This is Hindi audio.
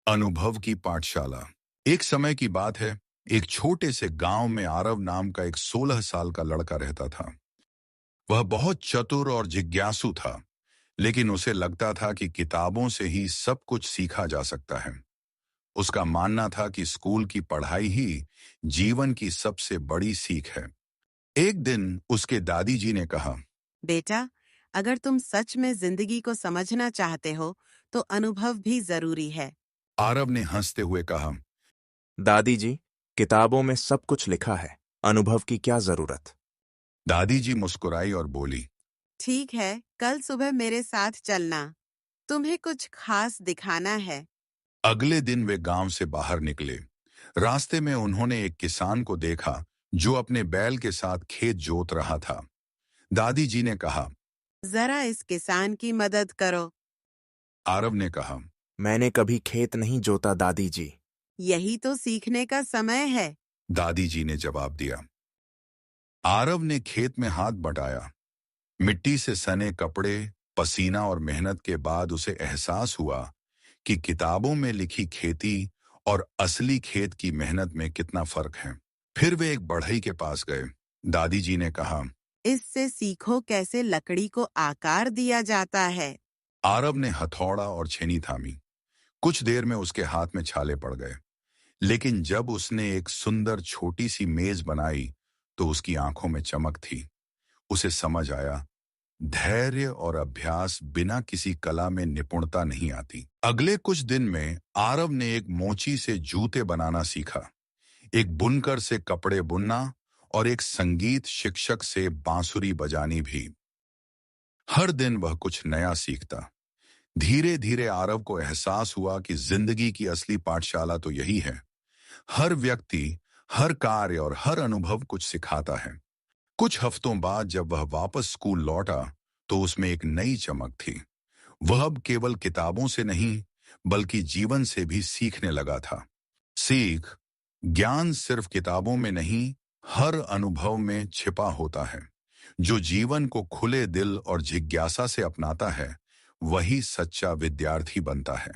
अनुभव की पाठशाला। एक समय की बात है। एक छोटे से गांव में आरव नाम का एक 16 साल का लड़का रहता था। वह बहुत चतुर और जिज्ञासु था, लेकिन उसे लगता था कि किताबों से ही सब कुछ सीखा जा सकता है। उसका मानना था कि स्कूल की पढ़ाई ही जीवन की सबसे बड़ी सीख है। एक दिन उसके दादी जी ने कहा, बेटा, अगर तुम सच में जिंदगी को समझना चाहते हो तो अनुभव भी जरूरी है। आरव ने हंसते हुए कहा, दादी जी, किताबों में सब कुछ लिखा है, अनुभव की क्या जरूरत। दादी जी मुस्कुराई और बोली, ठीक है, कल सुबह मेरे साथ चलना। तुम्हें कुछ खास दिखाना है। अगले दिन वे गांव से बाहर निकले। रास्ते में उन्होंने एक किसान को देखा जो अपने बैल के साथ खेत जोत रहा था। दादी जी ने कहा, जरा इस किसान की मदद करो। आरव ने कहा, मैंने कभी खेत नहीं जोता दादी जी। यही तो सीखने का समय है। दादी जी ने जवाब दिया। आरव ने खेत में हाथ बटाया। मिट्टी से सने कपड़े, पसीना और मेहनत के बाद उसे एहसास हुआ कि किताबों में लिखी खेती और असली खेत की मेहनत में कितना फर्क है। फिर वे एक बढ़ई के पास गए। दादी जी ने कहा, इससे सीखो कैसे लकड़ी को आकार दिया जाता है। आरव ने हथौड़ा और छेनी थामी। कुछ देर में उसके हाथ में छाले पड़ गए, लेकिन जब उसने एक सुंदर छोटी सी मेज बनाई तो उसकी आंखों में चमक थी। उसे समझ आया, धैर्य और अभ्यास बिना किसी कला में निपुणता नहीं आती। अगले कुछ दिन में आरव ने एक मोची से जूते बनाना सीखा, एक बुनकर से कपड़े बुनना और एक संगीत शिक्षक से बांसुरी बजानी भी। हर दिन वह कुछ नया सीखता। धीरे धीरे आरव को एहसास हुआ कि जिंदगी की असली पाठशाला तो यही है। हर व्यक्ति, हर कार्य और हर अनुभव कुछ सिखाता है। कुछ हफ्तों बाद जब वह वापस स्कूल लौटा तो उसमें एक नई चमक थी। वह अब केवल किताबों से नहीं, बल्कि जीवन से भी सीखने लगा था। सीख, ज्ञान सिर्फ किताबों में नहीं, हर अनुभव में छिपा होता है। जो जीवन को खुले दिल और जिज्ञासा से अपनाता है, वही सच्चा विद्यार्थी बनता है।